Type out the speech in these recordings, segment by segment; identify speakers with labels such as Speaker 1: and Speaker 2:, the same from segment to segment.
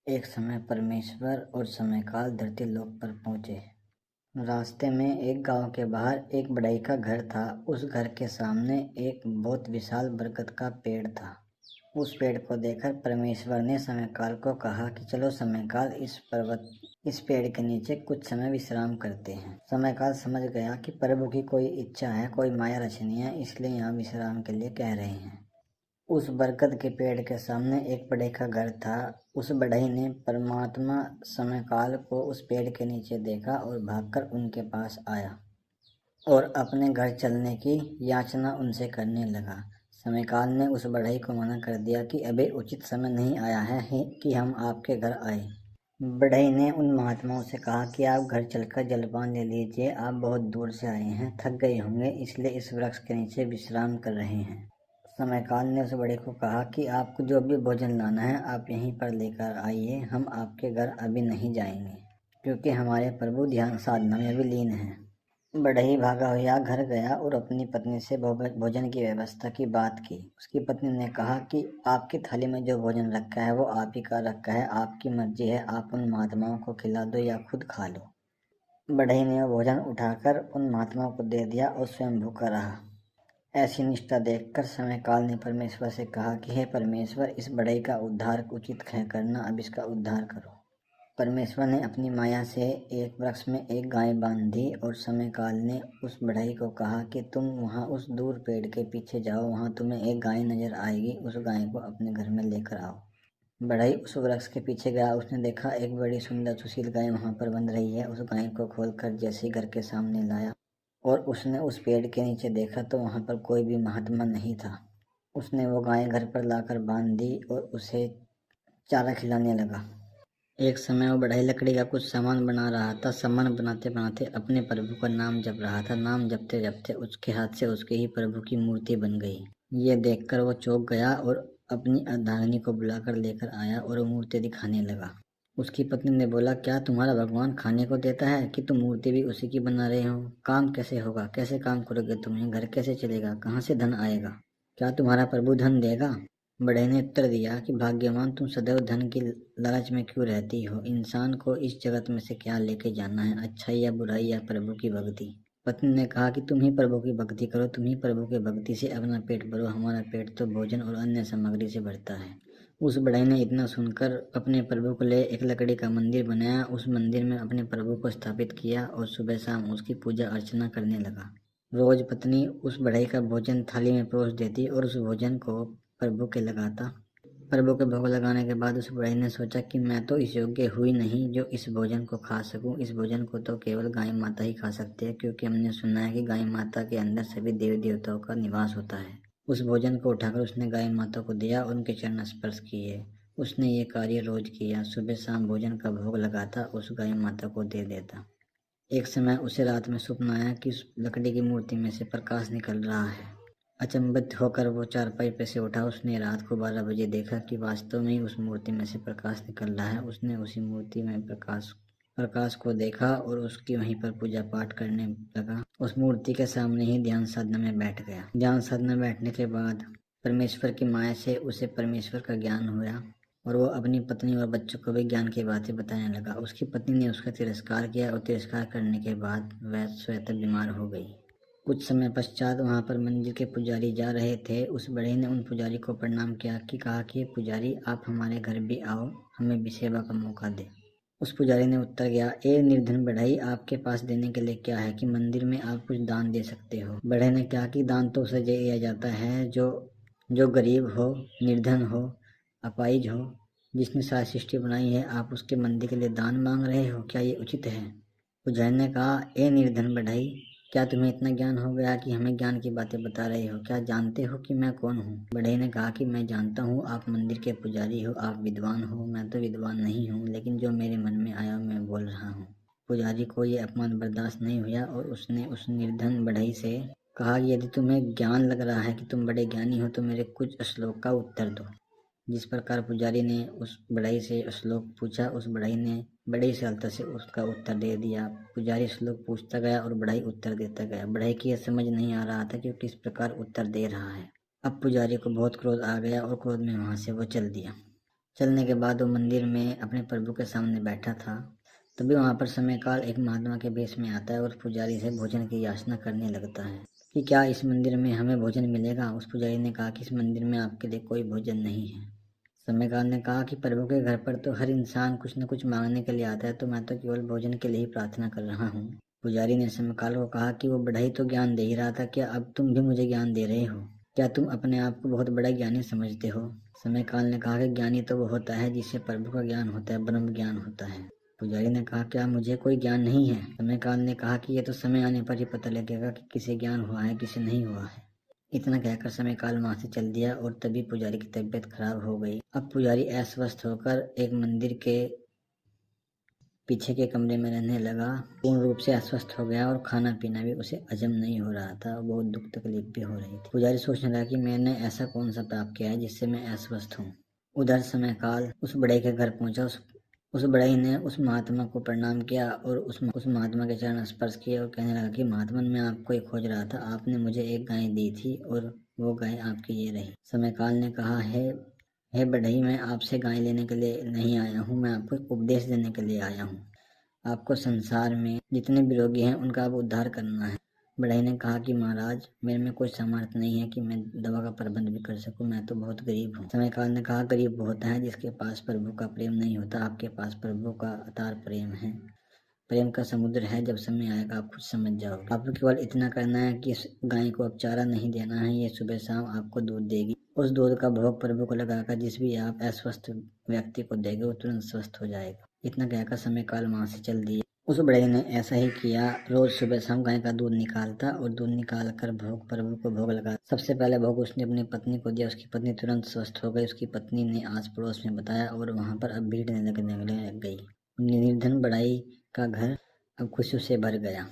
Speaker 1: एक समय परमेश्वर और समयकाल धरती लोक पर पहुँचे। रास्ते में एक गांव के बाहर एक बढ़ई का घर था। उस घर के सामने एक बहुत विशाल बरगद का पेड़ था। उस पेड़ को देखकर परमेश्वर ने समयकाल को कहा कि चलो समयकाल, इस पेड़ के नीचे कुछ समय विश्राम करते हैं। समयकाल समझ गया कि प्रभु की कोई इच्छा है, कोई माया रचनी है, इसलिए यहाँ विश्राम के लिए कह रहे हैं। उस बरगद के पेड़ के सामने एक बढ़ई का घर था। उस बढ़ई ने परमात्मा समयकाल को उस पेड़ के नीचे देखा और भागकर उनके पास आया और अपने घर चलने की याचना उनसे करने लगा। समयकाल ने उस बढ़ई को मना कर दिया कि अभी उचित समय नहीं आया है कि हम आपके घर आए। बढ़ई ने उन महात्माओं से कहा कि आप घर चलकर जलपान ले लीजिए। आप बहुत दूर से आए हैं, थक गए होंगे, इसलिए इस वृक्ष के नीचे विश्राम कर रहे हैं। समयकाल ने उस बढ़ई को कहा कि आपको जो भी भोजन लाना है आप यहीं पर लेकर आइए। हम आपके घर अभी नहीं जाएंगे क्योंकि हमारे प्रभु ध्यान साधना में भी लीन हैं। बढ़ई भागा हुआ घर गया और अपनी पत्नी से भोजन की व्यवस्था की बात की। उसकी पत्नी ने कहा कि आपकी थाली में जो भोजन रखा है वो आप ही का रखा है, आपकी मर्जी है, आप उन महात्माओं को खिला दो या खुद खा लो। बढ़ई ने वो भोजन उठाकर उन महात्माओं को दे दिया और स्वयं भूखा रहा। ऐसी निष्ठा देखकर समयकाल ने परमेश्वर से कहा कि हे परमेश्वर, इस बढ़ई का उद्धार उचित है करना, अब इसका उद्धार करो। परमेश्वर ने अपनी माया से एक वृक्ष में एक गाय बांध दी और समयकाल ने उस बढ़ई को कहा कि तुम वहाँ उस दूर पेड़ के पीछे जाओ, वहाँ तुम्हें एक गाय नजर आएगी, उस गाय को अपने घर में लेकर आओ। बढ़ई उस वृक्ष के पीछे गया। उसने देखा एक बड़ी सुंदर सुशील गाय वहाँ पर बंध रही है। उस गाय को खोलकर जैसे ही घर के सामने लाया और उसने उस पेड़ के नीचे देखा तो वहाँ पर कोई भी महात्मा नहीं था। उसने वो गाय घर पर लाकर बांध दी और उसे चारा खिलाने लगा। एक समय वो बढ़ई लकड़ी का कुछ सामान बना रहा था। सामान बनाते बनाते अपने प्रभु का नाम जप रहा था। नाम जपते जपते उसके हाथ से उसके ही प्रभु की मूर्ति बन गई। ये देखकर वो चौंक गया और अपनी अर्धांगिनी को बुलाकर लेकर आया और वो मूर्ति दिखाने लगा। उसकी पत्नी ने बोला, क्या तुम्हारा भगवान खाने को देता है कि तुम मूर्ति भी उसी की बना रहे हो? काम कैसे होगा? कैसे काम करोगे? तुम्हें घर कैसे चलेगा? कहाँ से धन आएगा? क्या तुम्हारा प्रभु धन देगा? बढ़ई ने उत्तर दिया कि भाग्यवान, तुम सदैव धन की लालच में क्यों रहती हो? इंसान को इस जगत में से क्या लेके जाना है, अच्छाई या बुराई या प्रभु की भक्ति? पत्नी ने कहा कि तुम ही प्रभु की भक्ति करो, तुम ही प्रभु की भक्ति से अपना पेट भरो, हमारा पेट तो भोजन और अन्य सामग्री से भरता है। उस बढ़ई ने इतना सुनकर अपने प्रभु को ले एक लकड़ी का मंदिर बनाया। उस मंदिर में अपने प्रभु को स्थापित किया और सुबह शाम उसकी पूजा अर्चना करने लगा। रोज पत्नी उस बढ़ई का भोजन थाली में परोस देती और उस भोजन को प्रभु के लगाता। प्रभु के भोग लगाने के बाद उस बढ़ई ने सोचा कि मैं तो इस योग्य हुई नहीं जो इस भोजन को खा सकूं। इस भोजन को तो केवल गाय माता ही खा सकती है, क्योंकि हमने सुना है कि गाय माता के अंदर सभी देवी देवताओं का निवास होता है। उस भोजन को उठाकर उसने गाय माता को दिया और उनके चरण स्पर्श किए। उसने ये कार्य रोज किया। सुबह शाम भोजन का भोग लगाता, उस गाय माता को दे देता। एक समय उसे रात में स्वप्न आया कि उस लकड़ी की मूर्ति में से प्रकाश निकल रहा है। अचंभित होकर वो चारपाई पे से उठा। उसने रात को 12 बजे देखा कि वास्तव में ही उस मूर्ति में से प्रकाश निकल रहा है। उसने उसी मूर्ति में प्रकाश को देखा और उसकी वहीं पर पूजा पाठ करने लगा। उस मूर्ति के सामने ही ध्यान साधना में बैठ गया। ध्यान साधना में बैठने के बाद परमेश्वर की माया से उसे परमेश्वर का ज्ञान हुआ और वो अपनी पत्नी और बच्चों को भी ज्ञान की बातें बताने लगा। उसकी पत्नी ने उसका तिरस्कार किया और तिरस्कार करने के बाद वह स्वतः बीमार हो गई। कुछ समय पश्चात वहां पर मंदिर के पुजारी जा रहे थे। उस बढ़ई ने उन पुजारी को प्रणाम किया कि कहा कि पुजारी, आप हमारे घर भी आओ, हमें भी सेवा का मौका दे। उस पुजारी ने उत्तर दिया, ए निर्धन बढ़ई, आपके पास देने के लिए क्या है कि मंदिर में आप कुछ दान दे सकते हो? बढ़ई ने कहा कि दान तो उसे दिया जाता है जो गरीब हो, निर्धन हो, अपाहिज हो, जिसने सारी सृष्टि बनाई है। आप उसके मंदिर के लिए दान मांग रहे हो, क्या ये उचित है? पुजारी ने कहा, ए निर्धन बढ़ई, क्या तुम्हें इतना ज्ञान हो गया कि हमें ज्ञान की बातें बता रहे हो? क्या जानते हो कि मैं कौन हूँ? बढ़ई ने कहा कि मैं जानता हूँ, आप मंदिर के पुजारी हो, आप विद्वान हो। मैं तो विद्वान नहीं हूँ, लेकिन जो मेरे मन में आया मैं बोल रहा हूँ। पुजारी को ये अपमान बर्दाश्त नहीं हुआ और उसने उस निर्धन बढ़ई से कहा, यदि तुम्हें ज्ञान लग रहा है कि तुम बड़े ज्ञानी हो तो मेरे कुछ श्लोक का उत्तर दो। जिस प्रकार पुजारी ने उस बढ़ई से श्लोक पूछा, उस बढ़ई ने बड़ी सरलता से उसका उत्तर दे दिया। पुजारी श्लोक पूछता गया और बढ़ई उत्तर देता गया। बढ़ई की यह समझ नहीं आ रहा था कि वो किस प्रकार उत्तर दे रहा है। अब पुजारी को बहुत क्रोध आ गया और क्रोध में वहां से वो चल दिया। चलने के बाद वो मंदिर में अपने प्रभु के सामने बैठा था। तभी वहाँ पर समय काल एक महात्मा के वेश में आता है और पुजारी से भोजन की याचना करने लगता है कि क्या इस मंदिर में हमें भोजन मिलेगा। उस पुजारी ने कहा कि इस मंदिर में आपके लिए कोई भोजन नहीं है। समय काल ने कहा कि प्रभु के घर पर तो हर इंसान कुछ न कुछ मांगने के लिए आता है, तो मैं तो केवल भोजन के लिए ही प्रार्थना कर रहा हूँ। पुजारी ने समय काल को कहा कि वो बढ़ई तो ज्ञान दे ही रहा था, क्या अब तुम भी मुझे ज्ञान दे रहे हो? क्या तुम अपने आप को बहुत बड़ा ज्ञानी समझते हो? समय काल ने कहा कि ज्ञानी तो वो होता है जिसे प्रभु का ज्ञान होता है, ब्रह्म ज्ञान होता है। पुजारी ने कहा क्या मुझे कोई ज्ञान नहीं है? समय काल ने कहा कि ये तो समय आने पर ही पता लगेगा कि किसे ज्ञान हुआ है, किसे नहीं हुआ है। इतना कहकर समय काल वहां से चल दिया और तभी पुजारी की तबीयत खराब हो गई। अब पुजारी अस्वस्थ होकर एक मंदिर के पीछे के कमरे में रहने लगा। पूर्ण रूप से अस्वस्थ हो गया और खाना पीना भी उसे हजम नहीं हो रहा था। बहुत दुख तकलीफ भी हो रही थी। पुजारी सोचने लगा कि मैंने ऐसा कौन सा पाप किया है जिससे मैं अस्वस्थ हूँ। उधर समय काल उस बड़े के घर पहुंचा। उस बड़ई ने उस महात्मा को प्रणाम किया और उस महात्मा के चरण स्पर्श किए और कहने लगा कि महात्मा, मैं आपको ही खोज रहा था। आपने मुझे एक गाय दी थी और वो गाय आपकी ये रही। समय काल ने कहा हे बढ़ई, मैं आपसे गाय लेने के लिए नहीं आया हूँ, मैं आपको एक उपदेश देने के लिए आया हूँ। आपको संसार में जितने भी रोगी हैं उनका अब उद्धार करना है। बढ़ई ने कहा कि महाराज, मेरे में कोई सामर्थ्य नहीं है कि मैं दवा का प्रबंध भी कर सकूं, मैं तो बहुत गरीब हूँ। समय काल ने कहा गरीब वो होता है जिसके पास प्रभु का प्रेम नहीं होता। आपके पास प्रभु का अतार प्रेम है, प्रेम का समुद्र है। जब समय आएगा आप खुद समझ जाओगे। आपको केवल इतना करना है कि इस गाय को अब चारा नहीं देना है, ये सुबह शाम आपको दूध देगी। उस दूध का भोग प्रभु को लगाकर जिस भी आप अस्वस्थ व्यक्ति को देंगे वो तुरंत स्वस्थ हो जाएगा। इतना कहकर समय काल वहां से चल दिए। उस बढ़ई ने ऐसा ही किया। रोज सुबह शाम गाय का दूध निकालता और दूध निकाल कर भोग प्रभु को भोग लगा। सबसे पहले भोग उसने अपनी पत्नी को दिया। उसकी पत्नी तुरंत स्वस्थ हो गई। उसकी पत्नी ने आस पड़ोस में बताया और वहां पर अब भीड़ लगने लग गई। निर्धन बढ़ई का घर अब खुशियों से भर गया।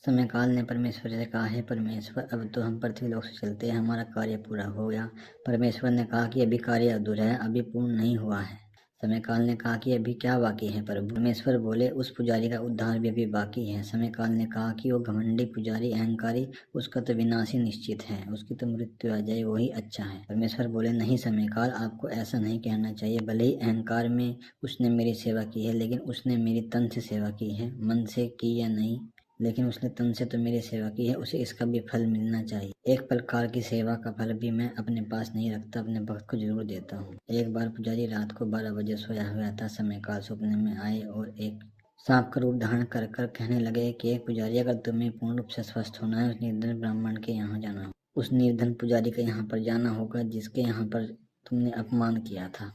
Speaker 1: समय काल ने परमेश्वर से कहा, है परमेश्वर, अब तो हम पृथ्वी लोक से चलते हैं, हमारा कार्य पूरा हो गया। परमेश्वर ने कहा कि अभी कार्य अधूरा है, अभी पूर्ण नहीं हुआ है। समय काल ने कहा कि अभी क्या बाकी है प्रभु? परमेश्वर बोले, उस पुजारी का उद्धार भी अभी बाकी है। समय काल ने कहा कि वो घमंडी पुजारी, अहंकारी, उसका तो विनाश ही निश्चित है, उसकी तो मृत्यु आ जाए वही अच्छा है। परमेश्वर बोले, नहीं समय काल, आपको ऐसा नहीं कहना चाहिए। भले ही अहंकार में उसने मेरी सेवा की है, लेकिन उसने मेरी तन से सेवा की है, मन से की या नहीं, लेकिन उसने तन से तो मेरी सेवा की है, उसे इसका भी फल मिलना चाहिए। एक प्रकार की सेवा का फल भी मैं अपने पास नहीं रखता, अपने भक्त को जरूर देता हूँ। एक बार पुजारी रात को 12 बजे सोया हुआ था। समय काल सपने में आए और एक सांप का रूप धारण कर कहने लगे कि एक पुजारी, अगर तुम्हें पूर्ण रूप से स्वस्थ होना है, उस निर्धन ब्राह्मण के यहाँ जाना हो, उस निर्धन पुजारी के यहाँ पर जाना होगा जिसके यहाँ पर तुमने अपमान किया था।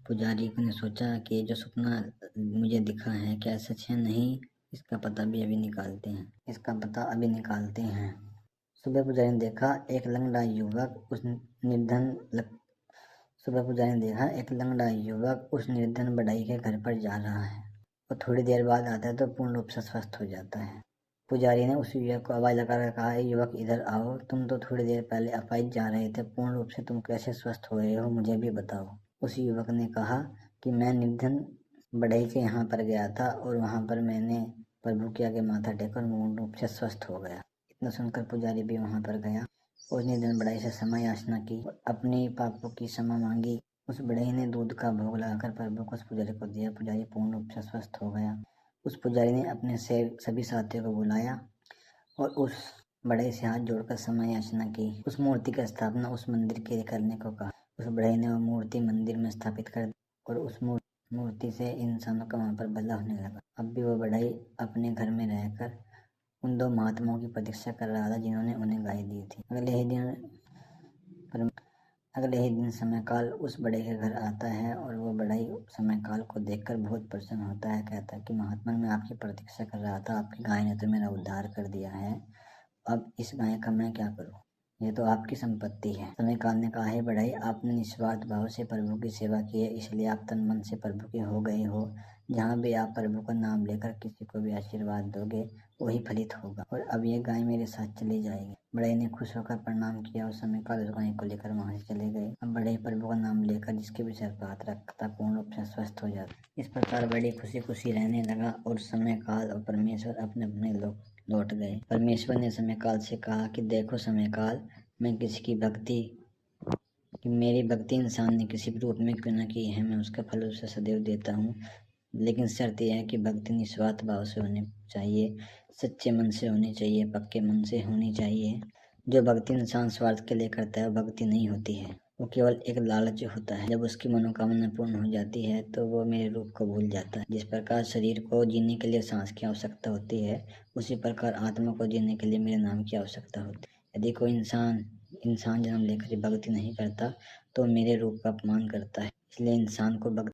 Speaker 1: पुजारी ने सोचा कि जो सपना मुझे दिखा है क्या सच है? नहीं, इसका पता भी अभी निकालते हैं, इसका पता अभी निकालते हैं। सुबह पुजारी ने देखा एक लंगड़ा युवक उस निर्धन बढ़ई के घर पर जा रहा है। वो थोड़ी देर बाद आता है तो पूर्ण रूप से स्वस्थ हो जाता है। पुजारी ने उस युवक को आवाज लगाकर कहा, युवक इधर आओ, तुम तो थोड़ी देर पहले अपाहिज जा रहे थे, पूर्ण रूप से तुम कैसे स्वस्थ हो रहे हो, मुझे भी बताओ। उस युवक ने कहा कि मैं निर्धन बढ़ई के यहाँ पर गया था और वहाँ पर मैंने प्रभु के आगे माथा टेकर पूर्ण रूप से स्वस्थ हो गया। इतना सुनकर पुजारी भी वहाँ पर गया। उसने दिन बढ़ई से क्षमा याचना की और अपने पापों की क्षमा मांगी। उस बढ़ई ने दूध का भोग लगाकर प्रभु को उस पुजारी को दिया। पुजारी पूर्ण रूप से स्वस्थ हो गया। उस पुजारी ने अपने सभी साथियों को बुलाया और उस बढ़ई से हाथ जोड़कर क्षमा याचना की। उस मूर्ति की स्थापना उस मंदिर के करने को कहा। उस बढ़ई ने वो मूर्ति मंदिर में स्थापित कर और उस मूर्ति से इंसानों का वहाँ पर भला होने लगा। अब भी वो बढ़ई अपने घर में रहकर उन दो महात्माओं की प्रतीक्षा कर रहा था जिन्होंने उन्हें गाय दी थी। अगले ही दिन समय काल उस बड़े के घर आता है और वो बढ़ई समय काल को देखकर बहुत प्रसन्न होता है। कहता है कि महात्मा, मैं आपकी प्रतीक्षा कर रहा था, आपकी गाय ने तो मेरा उद्धार कर दिया है, अब इस गाय का मैं क्या करूं? ये तो आपकी संपत्ति है। समय काल ने कहा, है बढ़ई, आपने निस्वार्थ भाव से प्रभु की सेवा की है, इसलिए आप तन मन से प्रभु के हो गए हो। जहाँ भी आप प्रभु का नाम लेकर किसी को भी आशीर्वाद दोगे वही फलित होगा और अब ये गाय मेरे साथ चली जाएगी। बढ़ई ने खुश होकर प्रणाम किया और समय काल उस गाय को लेकर वहां से चले गए। अब बढ़ई प्रभु का नाम लेकर जिसके भी सर पर हाथ रखता पूर्ण रूप से स्वस्थ हो जाता। इस प्रकार बड़ी खुशी खुशी रहने लगा और समय काल और परमेश्वर अपने अपने लौट गए। परमेश्वर ने समय काल से कहा कि देखो समय काल, मैं किसी की भक्ति कि मेरी भक्ति इंसान ने किसी भी रूप में क्यों न की है, मैं उसका फल उसे सदैव देता हूँ। लेकिन शर्त यह है कि भक्ति निस्वार्थ भाव से होनी चाहिए, सच्चे मन से होनी चाहिए, पक्के मन से होनी चाहिए। जो भक्ति इंसान स्वार्थ के लिए करता है वो भक्ति नहीं होती है, वो केवल एक लालच होता है। जब उसकी मनोकामना पूर्ण हो जाती है तो वो मेरे रूप को भूल जाता है। जिस प्रकार शरीर को जीने के लिए सांस की आवश्यकता होती है, उसी प्रकार आत्मा को जीने के लिए मेरे नाम की आवश्यकता होती है। यदि कोई इंसान जन्म लेकर भक्ति नहीं करता तो मेरे रूप का अपमान करता है। इसलिए इंसान को भक्ति